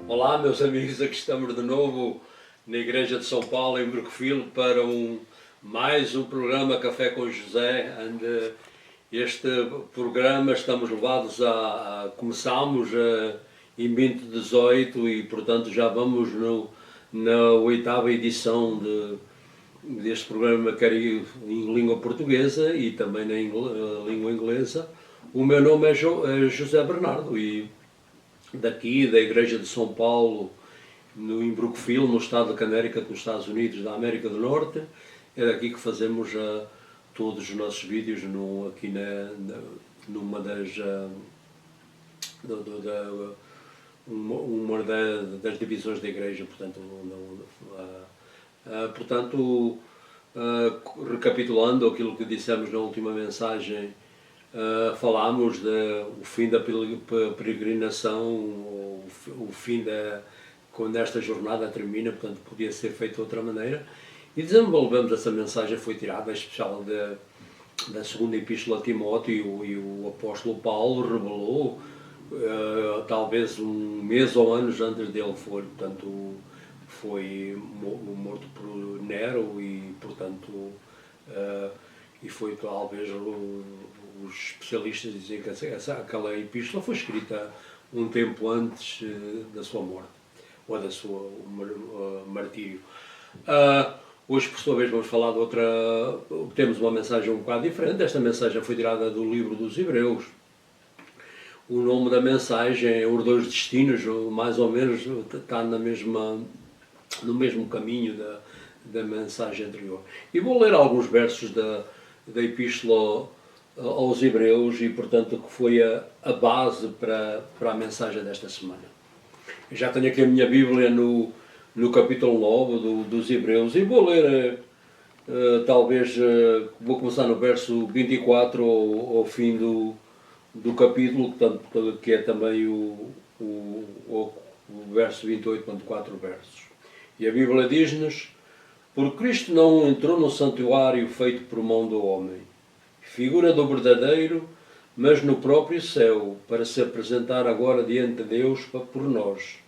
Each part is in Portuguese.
Olá, meus amigos, aqui estamos de novo na Igreja de São Paulo, em Brookfield, para mais um programa Café com José. Este programa estamos levados começámos em 2018 e, portanto, já vamos na oitava edição deste programa, quer em língua portuguesa e também na língua inglesa. O meu nome é José Bernardo e daqui da Igreja de São Paulo, em Brookfield, no estado de Connecticut, nos Estados Unidos da América do Norte. É daqui que fazemos todos os nossos vídeos aqui numa das divisões da Igreja. Portanto, recapitulando aquilo que dissemos na última mensagem, falámos do fim da peregrinação, o fim quando esta jornada termina, portanto podia ser feito de outra maneira, e desenvolvemos essa mensagem. Foi tirada em especial da segunda epístola a Timóteo, e o apóstolo Paulo revelou, talvez um mês ou anos antes dele foi morto por Nero, e portanto e foi talvez os especialistas dizem que aquela epístola foi escrita um tempo antes da sua morte, ou da sua martírio. Hoje, por sua vez, vamos falar de outra. Temos uma mensagem um bocado diferente. Esta mensagem foi tirada do livro dos Hebreus. O nome da mensagem é Os Dois Destinos, mais ou menos está no mesmo caminho da mensagem anterior. E vou ler alguns versos da epístola aos Hebreus, e portanto que foi a base para a mensagem desta semana. Eu já tenho aqui a minha Bíblia no capítulo 9 dos Hebreus, e vou ler, vou começar no verso 24 ao fim do capítulo, portanto, que é também o verso 28, portanto 4 versos. E a Bíblia diz-nos: por Cristo não entrou no santuário feito por mão do homem, figura do verdadeiro, mas no próprio céu, para se apresentar agora diante de Deus por nós.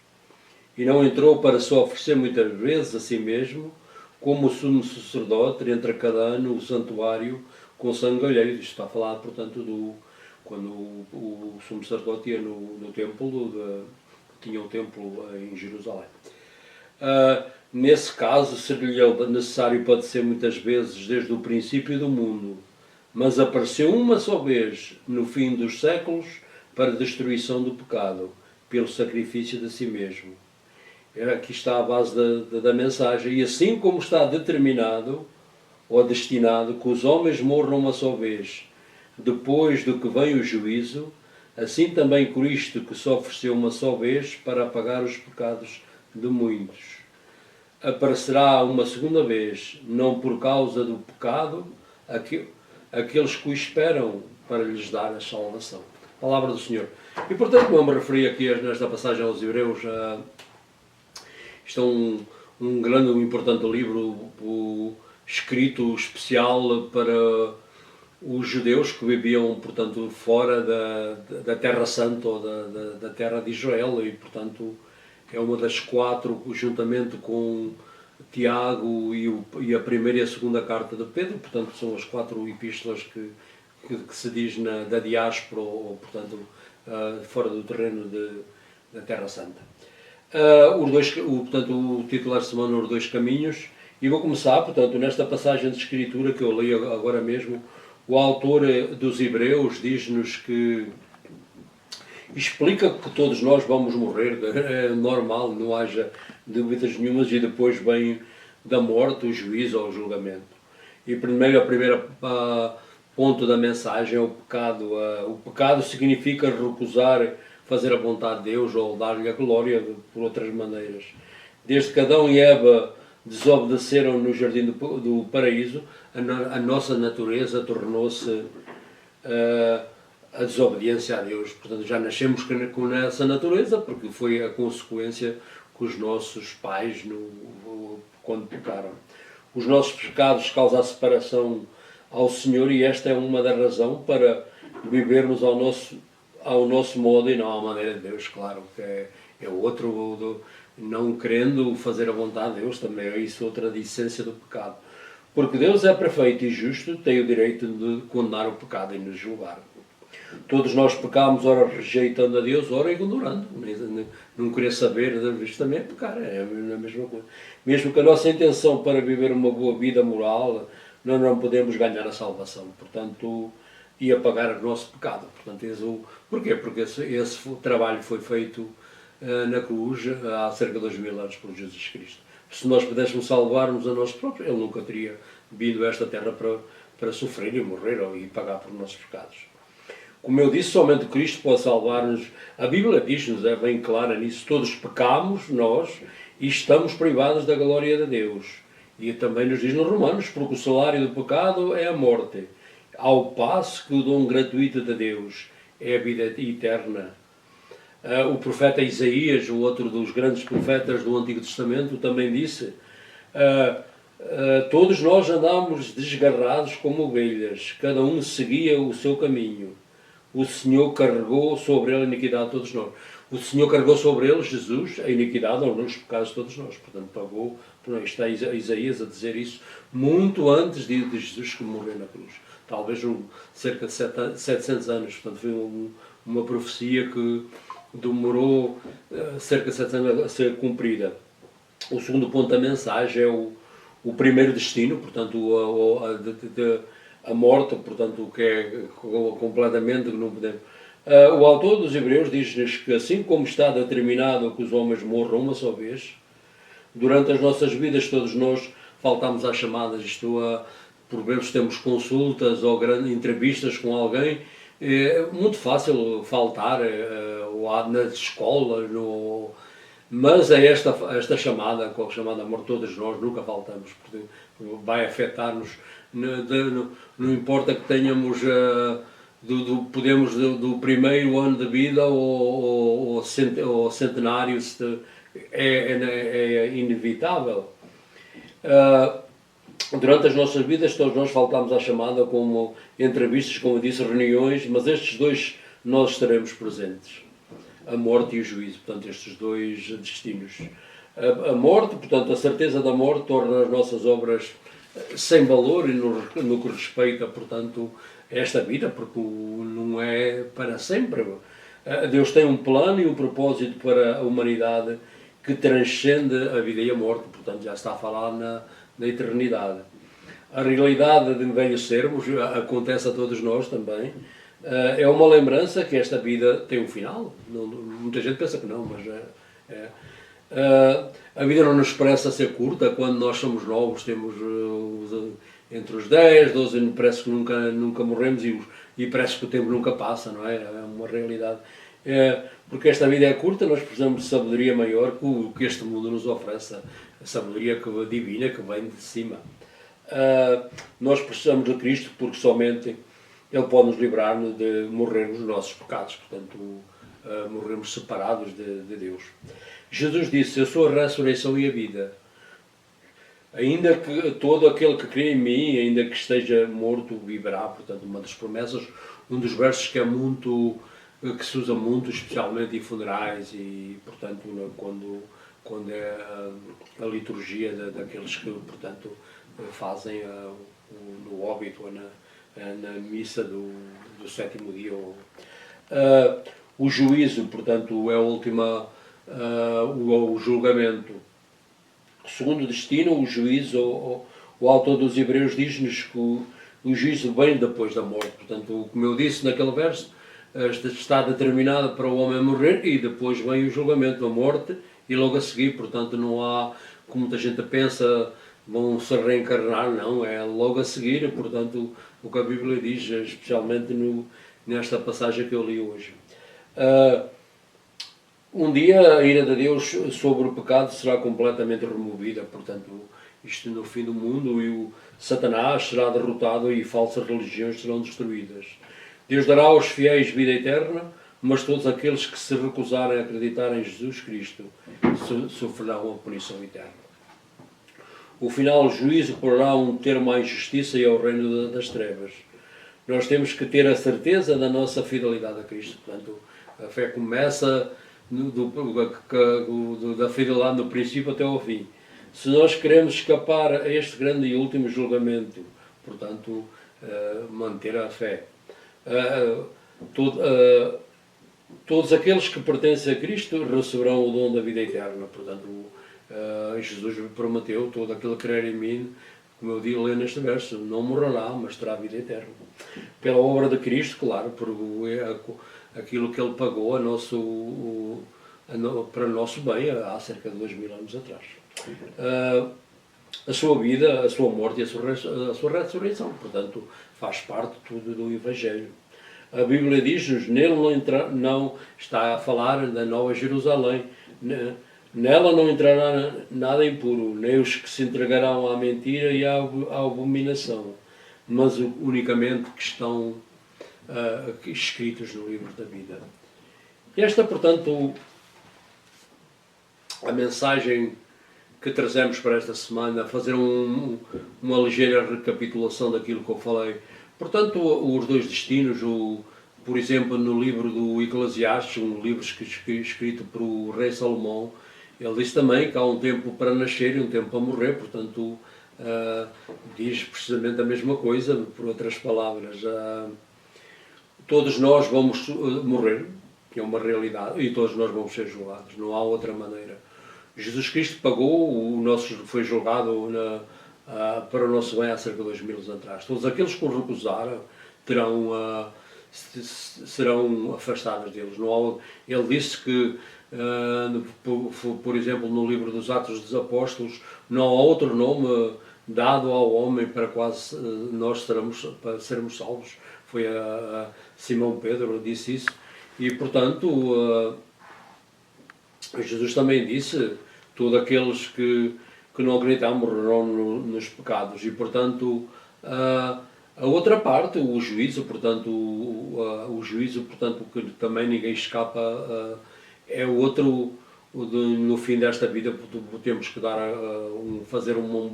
E não entrou para se oferecer muitas vezes a si mesmo, como o sumo sacerdote entra cada ano o santuário com sangue alheio. Isto está a falar, portanto, quando o sumo sacerdote ia no templo, tinha um templo em Jerusalém. Nesse caso, seria necessário padecer muitas vezes desde o princípio do mundo, mas apareceu uma só vez no fim dos séculos para a destruição do pecado, pelo sacrifício de si mesmo. Aqui está a base da mensagem. E assim como está determinado ou destinado que os homens morram uma só vez, depois do que vem o juízo, assim também Cristo, que se ofereceu uma só vez para apagar os pecados de muitos, aparecerá uma segunda vez, não por causa do pecado, aqueles que o esperam, para lhes dar a salvação. Palavra do Senhor. E portanto, como eu me referi aqui nesta passagem aos Hebreus, isto é um grande, importante livro escrito especial para os judeus que viviam, portanto, fora da Terra Santa, ou da terra de Israel, e portanto é uma das 4, juntamente com Tiago e a primeira e a segunda carta de Pedro. Portanto, são as 4 epístolas que se diz da diáspora, ou portanto, fora do terreno da Terra Santa. Portanto, o título desta semana é Os Dois Caminhos, e vou começar, portanto, nesta passagem de Escritura que eu li agora mesmo. O autor dos Hebreus diz-nos que explica que todos nós vamos morrer, é normal, não haja dúvidas nenhumas, e depois vem da morte o juízo ou o julgamento. E primeiro, a primeira ponto da mensagem é o pecado. O pecado significa recusar fazer a vontade de Deus, ou dar-lhe a glória por outras maneiras. Desde que Adão e Eva desobedeceram no jardim do paraíso, a nossa natureza tornou-se a desobediência a Deus. Portanto, já nascemos com essa natureza, porque foi a consequência que os nossos pais, quando pecaram. Os nossos pecados causam a separação ao Senhor, e esta é uma das razões para vivermos ao nosso modo e não à maneira de Deus, claro, que É outro, não querendo fazer a vontade de Deus, também é isso outra essência do pecado. Porque Deus é perfeito e justo, tem o direito de condenar o pecado e nos julgar. Todos nós pecamos, ora rejeitando a Deus, ora ignorando. Não querer saber, isto também é pecar, é a mesma coisa. Mesmo que a nossa intenção para viver uma boa vida moral, nós não podemos ganhar a salvação. Portanto, e apagar o nosso pecado. Portanto, porquê? Porque esse trabalho foi feito na cruz há cerca de 2000 anos por Jesus Cristo. Se nós pudéssemos salvar-nos a nós próprios, Ele nunca teria vindo a esta terra para sofrer e morrer e pagar por nossos pecados. Como eu disse, somente Cristo pode salvar-nos. A Bíblia diz-nos, é bem clara nisso, todos pecamos, nós, e estamos privados da glória de Deus. E também nos diz nos Romanos, porque o salário do pecado é a morte, ao passo que o dom gratuito de Deus é a vida eterna. O profeta Isaías, o outro dos grandes profetas do Antigo Testamento, também disse, todos nós andamos desgarrados como ovelhas, cada um seguia o seu caminho. O Senhor carregou sobre ele a iniquidade de todos nós. O Senhor carregou sobre ele, Jesus, a iniquidade ou os pecados de todos nós. Portanto, pagou. Está Isaías a dizer isso muito antes de Jesus que morreu na cruz. Talvez cerca de 700 anos. Portanto, foi uma profecia que demorou cerca de 700 anos a ser cumprida. O segundo ponto da mensagem é o primeiro destino, portanto, a morte, portanto, o que é completamente que não podemos. O autor dos Hebreus diz-nos que assim como está determinado que os homens morram uma só vez, durante as nossas vidas todos nós faltamos às chamadas, por vezes temos consultas ou entrevistas com alguém, é muito fácil faltar, ou nas escolas, mas é esta chamada, com a chamada morte, todos nós nunca faltamos, porque vai afetar-nos. Não importa que tenhamos podemos do primeiro ano de vida ou centenário, é inevitável. Durante as nossas vidas todos nós faltamos à chamada, como entrevistas, como eu disse, reuniões, mas estes dois nós estaremos presentes, a morte e o juízo, portanto estes dois destinos. A morte, portanto a certeza da morte torna as nossas obras sem valor e no que respeita, portanto, a esta vida, porque não é para sempre. Deus tem um plano e um propósito para a humanidade que transcende a vida e a morte, portanto já está a falar na eternidade. A realidade de envelhecermos acontece a todos nós também. É uma lembrança que esta vida tem um final. Muita gente pensa que não, mas a vida não nos parece ser curta. Quando nós somos novos, temos entre os 10, 12, parece que nunca morremos e parece que o tempo nunca passa, não é? É uma realidade. Porque esta vida é curta, nós precisamos de sabedoria maior que o que este mundo nos oferece, a sabedoria divina que vem de cima. Nós precisamos de Cristo porque somente Ele pode nos livrar-nos de morrermos nos nossos pecados, portanto, morrermos separados de Deus. Jesus disse, eu sou a ressurreição e a vida. Ainda que todo aquele que crê em mim, ainda que esteja morto, viverá. Portanto, uma das promessas, um dos versos que se usa muito, especialmente em funerais e, portanto, quando é a liturgia daqueles que, portanto, fazem no óbito ou na missa do sétimo dia. O juízo, portanto, é a última, o julgamento. Segundo destino, o juízo, o autor dos Hebreus diz-nos que o juízo vem depois da morte. Portanto, como eu disse naquele verso, está determinado para o homem morrer e depois vem o julgamento, a morte, e logo a seguir, portanto, não há, como muita gente pensa, vão se reencarnar, não, é logo a seguir, portanto, o que a Bíblia diz, especialmente nesta passagem que eu li hoje. Um dia a ira de Deus sobre o pecado será completamente removida, portanto, isto no fim do mundo, e o Satanás será derrotado e falsas religiões serão destruídas. Deus dará aos fiéis vida eterna, mas todos aqueles que se recusarem a acreditar em Jesus Cristo sofrerão a punição eterna. O final juízo porá um termo à injustiça e ao reino das trevas. Nós temos que ter a certeza da nossa fidelidade a Cristo. Portanto, a fé começa da fidelidade no princípio até ao fim. Se nós queremos escapar a este grande e último julgamento, portanto, manter a fé. Todos aqueles que pertencem a Cristo receberão o dom da vida eterna. Portanto, Jesus prometeu: todo aquele que crer em mim, como eu digo, lê neste verso, não morrerá, mas terá vida eterna. Pela obra de Cristo, claro, por aquilo que Ele pagou para o nosso bem há cerca de 2000 anos atrás. A sua vida, a sua morte e a sua ressurreição, portanto, faz parte tudo do Evangelho. A Bíblia diz-nos: nele não está a falar da Nova Jerusalém, nela não entrará nada impuro, nem os que se entregarão à mentira e à abominação, mas unicamente que estão escritos no livro da vida. Esta, portanto, a mensagem que trazemos para esta semana, fazer uma ligeira recapitulação daquilo que eu falei. Portanto, os dois destinos, por exemplo, no livro do Eclesiastes, um livro escrito por o rei Salomão, ele diz também que há um tempo para nascer e um tempo para morrer, portanto, diz precisamente a mesma coisa, por outras palavras. Todos nós vamos morrer, que é uma realidade, e todos nós vamos ser julgados, não há outra maneira. Jesus Cristo pagou, foi julgado para o nosso bem há cerca de 2000 anos atrás. Todos aqueles que o recusaram serão afastados deles. Ele disse que, por exemplo, no livro dos Atos dos Apóstolos, não há outro nome dado ao homem para quase nós para sermos salvos. Foi a Simão Pedro que disse isso. E, portanto, Jesus também disse: todos aqueles que não acreditam morrerão nos pecados. E, portanto, a outra parte, o juízo, portanto, que também ninguém escapa, é outro. No fim desta vida temos que fazer um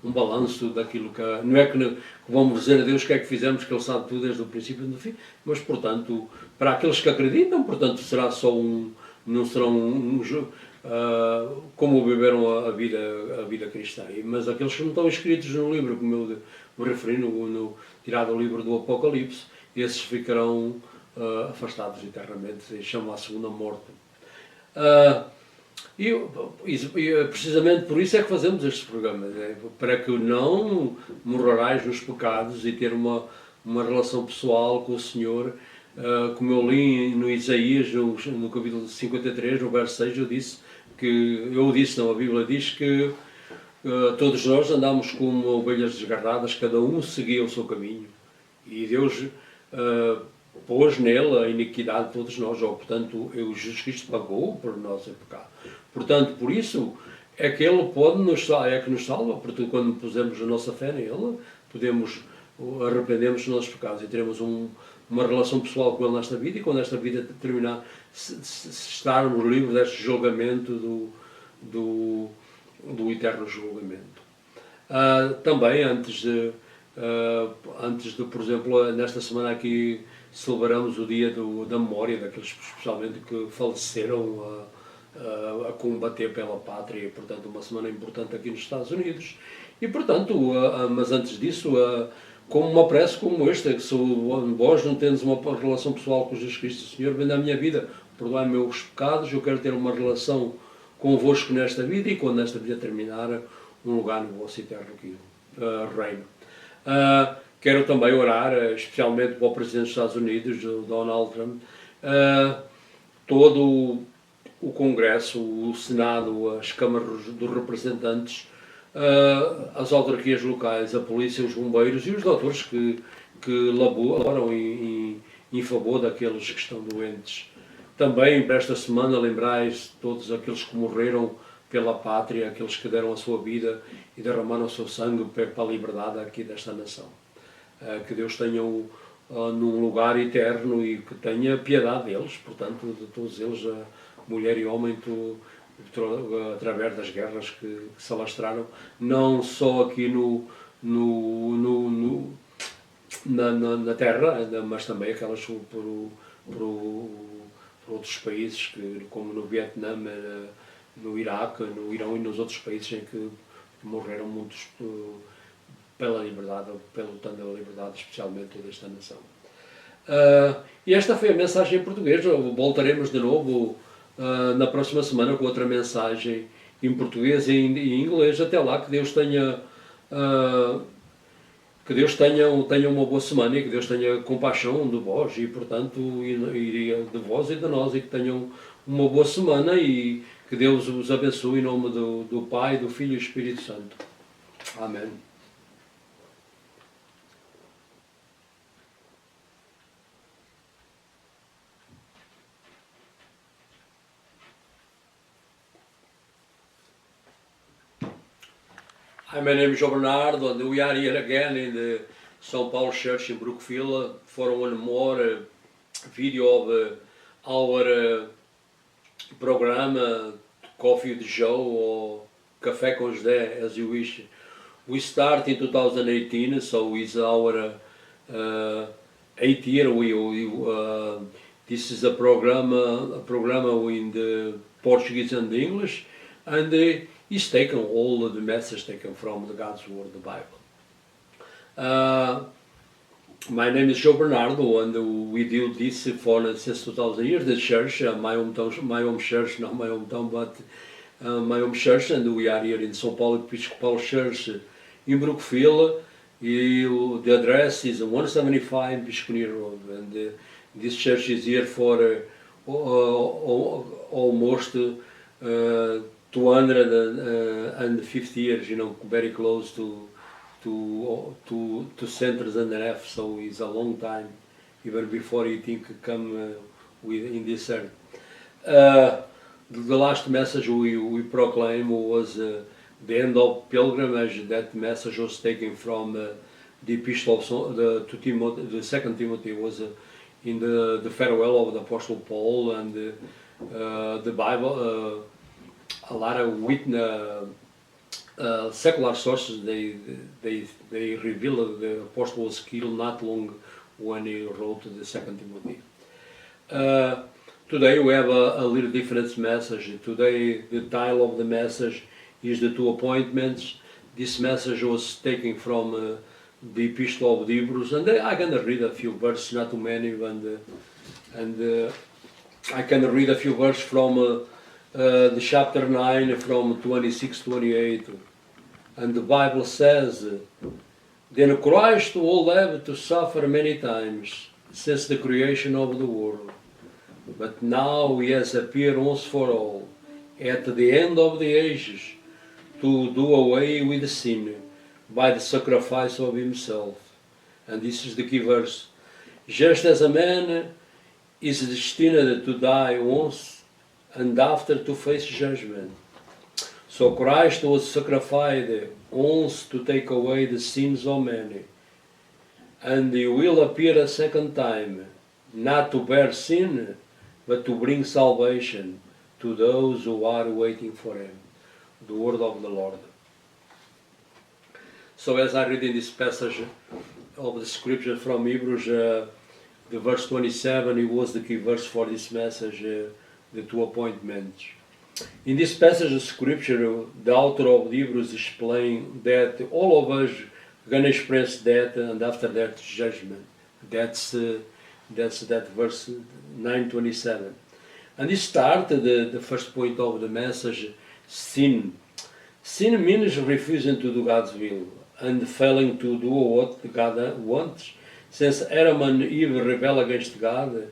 balanço daquilo que... Não é que vamos dizer a Deus o que é que fizemos, que Ele sabe tudo desde o princípio e do fim, mas, portanto, para aqueles que acreditam, portanto, será só não serão como viveram a vida cristã. Mas aqueles que não estão escritos no livro, como eu me referi, tirado do livro do Apocalipse, esses ficarão afastados eternamente, chamam a segunda morte. E precisamente por isso é que fazemos estes programas, para que não morrerás nos pecados e ter uma relação pessoal com o Senhor. Como eu li no Isaías, no capítulo 53, no verso 6, a Bíblia diz que todos nós andamos como ovelhas desgarradas, cada um seguia o seu caminho, e Deus pôs nele a iniquidade de todos nós, portanto, Jesus Cristo pagou por nós o pecado. Portanto, por isso é que Ele nos salva, porque quando pusemos a nossa fé nele, arrependemos dos nossos pecados e teremos uma relação pessoal com Ele nesta vida, e quando esta vida terminar, estarmos livres deste julgamento, do eterno julgamento. Também, antes de, por exemplo, nesta semana aqui, celebramos o dia da memória daqueles, especialmente, que faleceram a combater pela pátria, e, portanto, uma semana importante aqui nos Estados Unidos. E, portanto, mas antes disso, como uma prece como esta, que se vós não tendes uma relação pessoal com Jesus Cristo, Senhor, vem na minha vida, perdoai meus pecados, eu quero ter uma relação convosco nesta vida, e quando esta vida terminar, um lugar no vosso eterno reino. Quero também orar, especialmente para o Presidente dos Estados Unidos, Donald Trump, todo o Congresso, o Senado, as câmaras dos representantes, as autarquias locais, a polícia, os bombeiros e os doutores que laboram em favor daqueles que estão doentes. Também, para esta semana, lembrais todos aqueles que morreram pela pátria, aqueles que deram a sua vida e derramaram o seu sangue para a liberdade aqui desta nação. Que Deus tenha num lugar eterno e que tenha piedade deles, portanto, de todos eles, mulher e homem, através das guerras que se alastraram, não só aqui na terra, mas também aquelas por outros países, como no Vietnã, no Iraque, no Irão e nos outros países em que morreram muitos pela liberdade, pelo lutando pela liberdade, especialmente desta nação. E esta foi a mensagem em português. Voltaremos de novo na próxima semana com outra mensagem em português e em inglês. Até lá, que Deus tenha tenha uma boa semana e que Deus tenha compaixão de vós e, portanto, de vós e de nós, e que tenham uma boa semana e que Deus os abençoe em nome do Pai, do Filho e do Espírito Santo. Amém. Hi, my name is Joe Bernardo, and we are here again in the St. Paul Church in Brookfield for one more video of our program, Coffee with Joe or Café com José, as you wish. We start in 2018, so it's our 8th year. This is a program in the Portuguese and the English, and it's taken all of the message taken from the God's Word, the Bible. My name is Joe Bernardo, and we do this for since 2000 years. The church, my home church, not my hometown, but my home church, and we are here in São Paulo Episcopal Church in Brookfield. The address is 175 Biscone Road, and this church is here for almost 250 years, very close to centuries and a half, so it's a long time, even before you think come in this earth. The last message we proclaimed was the end of pilgrimage. That message was taken from the epistle to Timothy. The second Timothy was in the farewell of the Apostle Paul, and the Bible. A lot of secular sources they reveal the apostle was killed not long when he wrote the second Timothy. Today we have a little different message. Today the title of the message is the two appointments. This message was taken from the Epistle of the Hebrews, and I'm going to read a few verses, not too many, and I can read a few verses from the chapter 9 from 26-28, and the Bible says, "Then Christ will have to suffer many times since the creation of the world, but now he has appeared once for all at the end of the ages to do away with sin by the sacrifice of himself." And this is the key verse. "Just as a man is destined to die once and after to face judgment, so Christ was sacrificed once to take away the sins of many, and he will appear a second time, not to bear sin, but to bring salvation to those who are waiting for him." The word of the Lord. So as I read in this passage of the scripture from Hebrews, the verse 27, it was the key verse for this message, the two appointments. In this passage of scripture, the author of the Hebrews explains that all of us are going to experience death, and after that judgment. That's that verse 9:27. And he started the first point of the message, sin. Sin means refusing to do God's will and failing to do what God wants. Since Adam and Eve rebelled against God,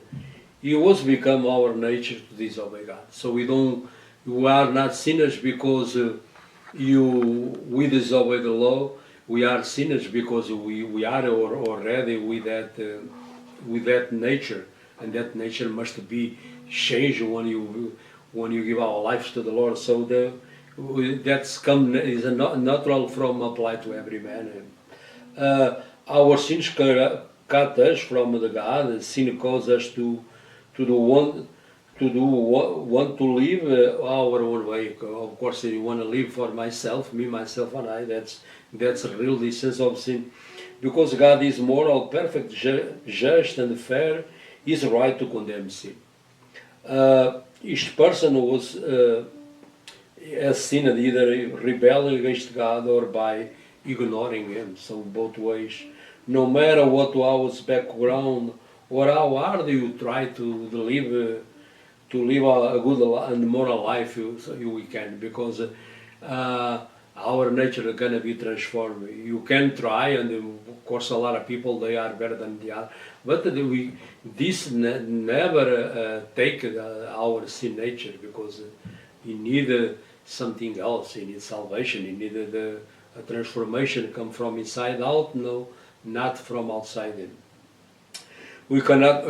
it was become our nature to disobey God. So we are not sinners because we disobey the law. We are sinners because we are already with that nature, and that nature must be changed when you give our lives to the Lord. So is a natural from applied to every man. Our sins cut us from the God. Sin causes us to want to live our own way. Of course, I want to live for myself, me, myself, and I. That's really the essence of sin. Because God is moral, perfect, just, and fair, He's right to condemn sin. Each person was has sinned either rebelling against God or by ignoring Him. So both ways, no matter what our background or how hard you try to live a good and moral life, we can, because our nature is gonna be transformed. You can try, and of course a lot of people they are better than the other, but never take our sin nature, because you need something else. You need salvation. You need a transformation come from inside out, no, not from outside in. We cannot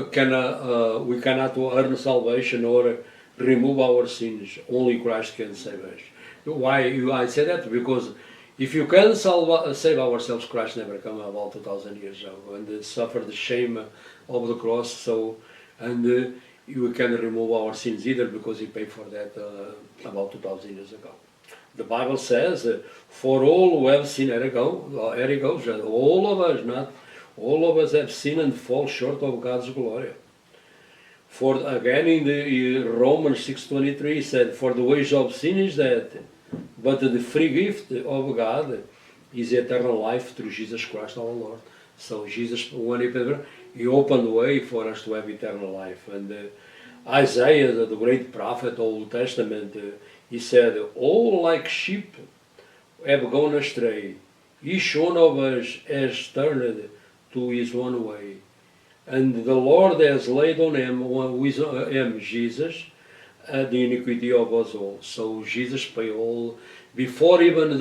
earn salvation or remove our sins. Only Christ can save us. Why I say that? Because if you can save ourselves, Christ never came about 2,000 years ago and suffered the shame of the cross. So, and we can remove our sins either, because He paid for that about 2,000 years ago. The Bible says, "For all who have sinned," all of us, not all of us have sinned and fall short of God's glory. For again in the Romans 6:23 said, "For the wage of sin is death, but the free gift of God is eternal life through Jesus Christ our Lord." So Jesus, when He opened the way for us to have eternal life. And Isaiah, the great prophet of the Old Testament, he said, "All like sheep have gone astray. Each one of us has turned to his own way. And the Lord has laid on him, Jesus, the iniquity of us all." So Jesus paid all. Before even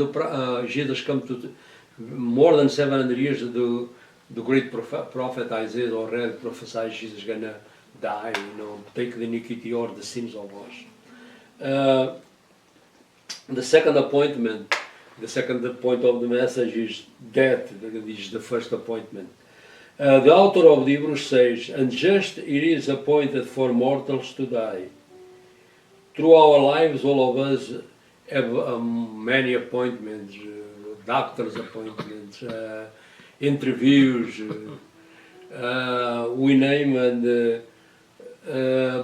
Jesus come to more than 700 years, the great prophet Isaiah already prophesied Jesus is going to die, take the iniquity or the sins of us. The second appointment, the second point of the message is death. This is the first appointment. The author of the Hebrews says, "And just it is appointed for mortals to die." Through our lives, all of us have many appointments, doctor's appointments, interviews, we name, and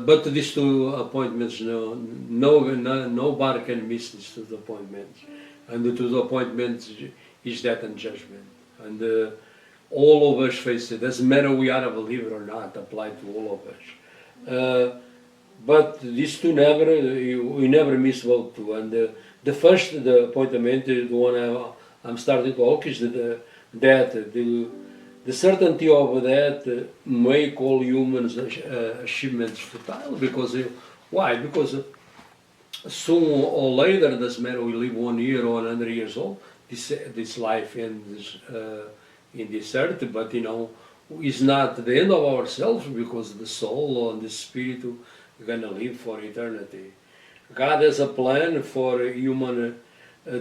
but these two appointments, nobody can miss these two appointments. And the two appointments is death and judgment. And all of us face it. Doesn't matter we are a believer or not, apply to all of us. But these two we never miss both two. And the first, the appointment, the one I'm starting to talk, is the certainty of that make all humans' achievements futile. Because why? Because soon or later, doesn't matter we live 1 year or 100 years old, this life ends in this earth, but it's not the end of ourselves, because the soul and the spirit are going to live for eternity. God has a plan for human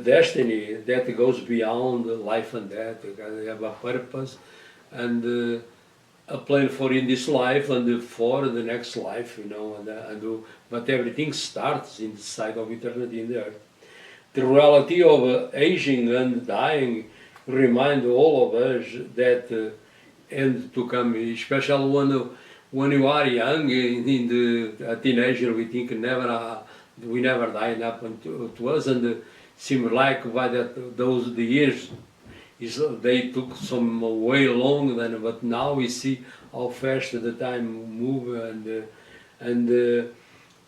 destiny that goes beyond life and death. God have a purpose and a plan for in this life and for the next life, but everything starts in the side of eternity in the earth. The reality of aging and dying remind all of us that end to come, especially when you are young, a teenager, we think we never die, and happen to us, and seem like by the years they took some way long then, but now we see how fast the time move, and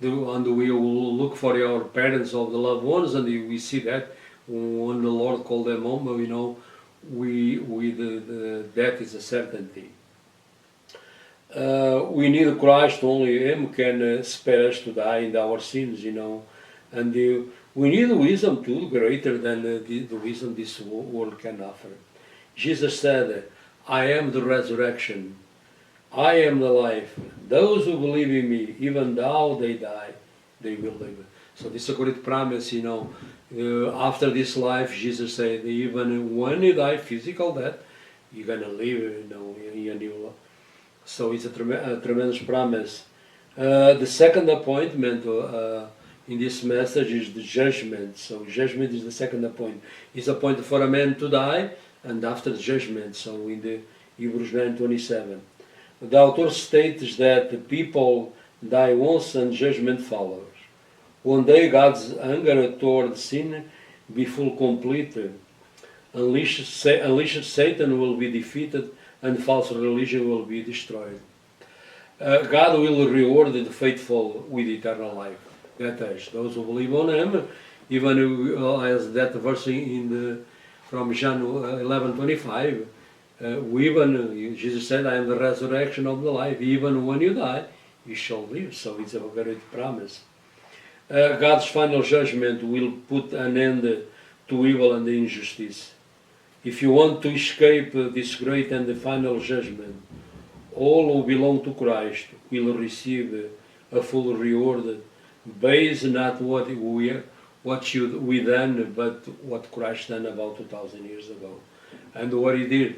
we will look for our parents of the loved ones, and we see that when the Lord called them home, the death is a certainty. We need Christ. Only Him can spare us to die in our sins, and we need wisdom too, greater than the wisdom this world can offer. Jesus said, "I am the resurrection, I am the life. Those who believe in me, even though they die, they will live." So this is a great promise, after this life, Jesus said, even when you die physical death, you're going to live, in a new life. So it's a tremendous promise. The second appointment in this message is the judgment. So judgment is the second appointment. It's appointed for a man to die, and after the judgment. So in the Hebrews 9:27, the author states that the people die once and judgment follows. One day God's anger toward sin be full complete. Unleashed Satan will be defeated and false religion will be destroyed. God will reward the faithful with eternal life. That is, those who believe on Him, even as that verse from John 11:25, Jesus said, "I am the resurrection of the life. Even when you die, you shall live." So it's a great promise. God's final judgment will put an end to evil and injustice. If you want to escape this great and the final judgment, all who belong to Christ will receive a full reward based not what we done, but what Christ done about 2,000 years ago. And what He did.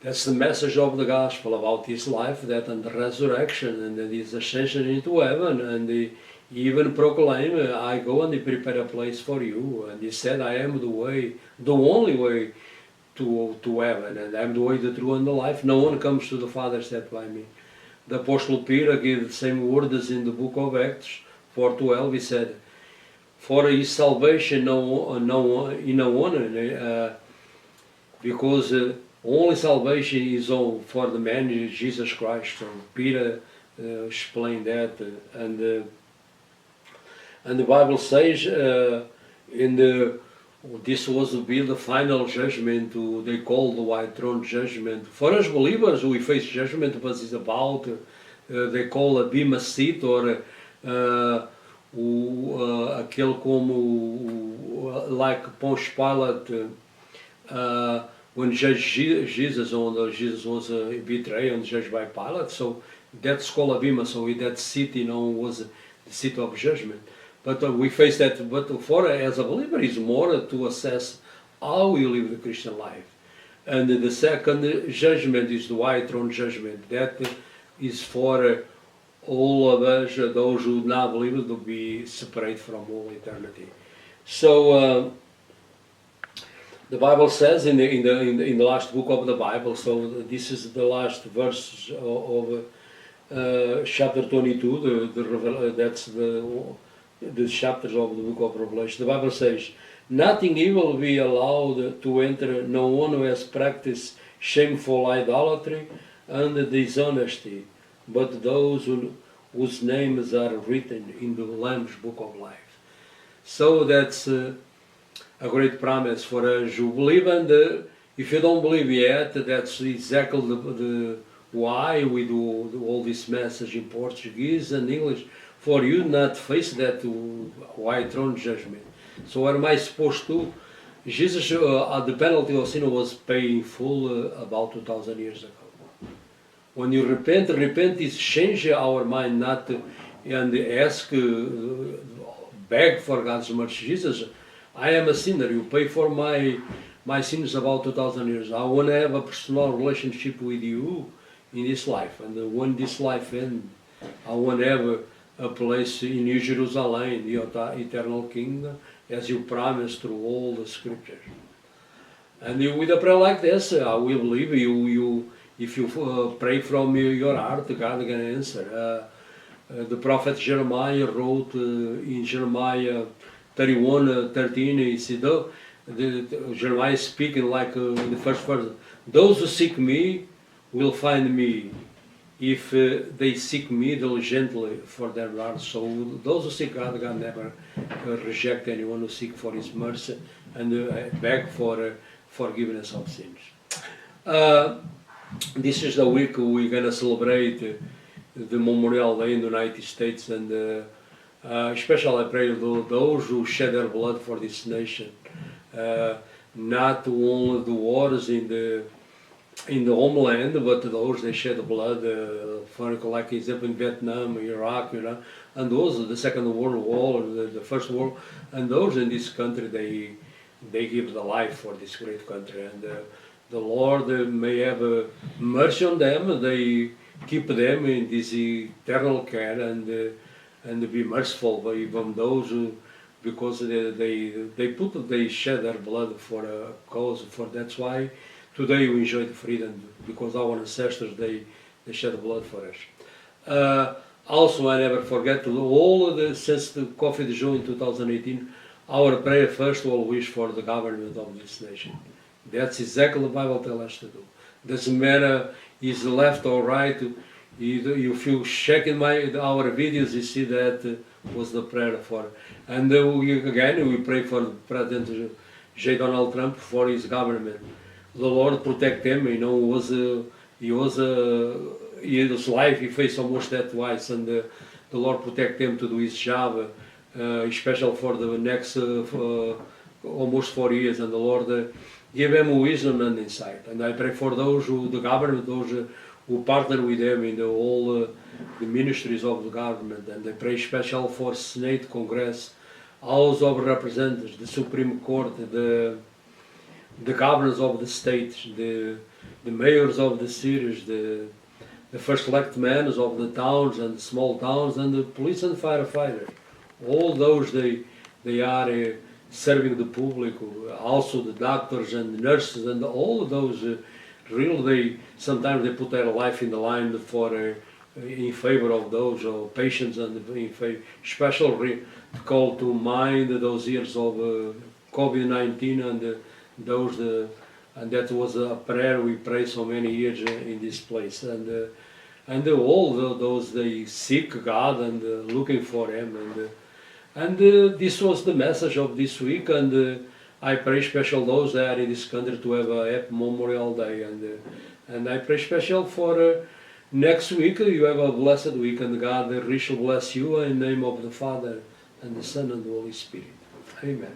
That's the message of the gospel about His life, that and the resurrection, and His ascension into heaven, and He even proclaimed, "I go and I prepare a place for you." And He said, "I am the way, the only way to heaven, and I am the way, the truth, and the life. No one comes to the Father except by me." The Apostle Peter gave the same word as in the book of Acts 4:12. He said, "For His salvation no one, because only salvation is for the man Jesus Christ." So Peter explained that, and the Bible says this was to be the final judgment. They call the white throne judgment. For us believers, we face judgment, but it's about they call a bema seat, or aquele como like Pontius Pilate. When Jesus was betrayed and judged by Pilate, so that's called a bema. So that seat, was the seat of judgment. But we face that. But for as a believer, is more to assess how we live the Christian life. And the second judgment is the white throne judgment. That is for all of us, those who now believe, to be separate from all eternity. So. The Bible says in the last book of the Bible, so this is the last verse of chapter 22, that's the chapters of the book of Revelation. The Bible says, "Nothing evil will be allowed to enter, no one who has practiced shameful idolatry and dishonesty, but those whose names are written in the Lamb's book of life." So that's a great promise for us who believe, and if you don't believe yet, that's exactly the why we do all this message in Portuguese and English, for you not face that white throne judgment. So what am I supposed to? Jesus, the penalty of sin was paid in full about 2,000 years ago. When you repent is change our mind, not and ask, beg for God's mercy. Jesus, I am a sinner. You pay for my sins about 2,000 years. I want to have a personal relationship with you in this life. And when this life ends, I want to have a place in New Jerusalem, in the eternal kingdom, as you promised through all the scriptures. And with a prayer like this, I will believe you. If you pray from your heart, God can answer. The prophet Jeremiah wrote in Jeremiah 31:13, he said, Jeremiah speaking like in the first verse, "Those who seek me will find me, if they seek me diligently for their hearts." So those who seek God, God never reject anyone who seek for His mercy and beg for forgiveness of sins. This is the week we're going to celebrate the Memorial Day in the United States, and especially I pray to those who shed their blood for this nation, not only the wars in the homeland, but those that shed blood, for like example in Vietnam, Iraq, and those the Second World War, the First War, and those in this country they give the life for this great country, and the Lord may have mercy on them. They keep them in this eternal care and be merciful by even those who, because they shed their blood for a cause. For that's why today we enjoy the freedom, because our ancestors they shed blood for us. Also, I never forget all of the, since the Coffee de João in 2018, our prayer first will wish for the government of this nation. That's exactly what the Bible tells us to do. Doesn't matter is left or right. If you check in our videos, you see that was the prayer for. And we pray for President J. Donald Trump for his government. The Lord protect him. You know, his life he faced almost that twice, and the Lord protect him to do his job, especially for the next almost 4 years, and the Lord give him wisdom and insight. And I pray for those who the government, those who partner with them in all the ministries of the government, and I pray special for Senate, Congress, House of Representatives, the Supreme Court, the governors of the states, the mayors of the cities, the first elected men of the towns and small towns, and the police and firefighters. All those they are serving the public. Also the doctors and the nurses and all of those. Really, sometimes they put their life in the line for in favor of those patients, and in favor, especially to call to mind those years of COVID-19 and those. And that was a prayer we prayed so many years in this place, and all those they seek God and looking for Him, and this was the message of this week, and I pray special those that are in this country to have a happy Memorial Day, and I pray special for next week. You have a blessed week, and God richly bless you in the name of the Father and the Son and the Holy Spirit. Amen.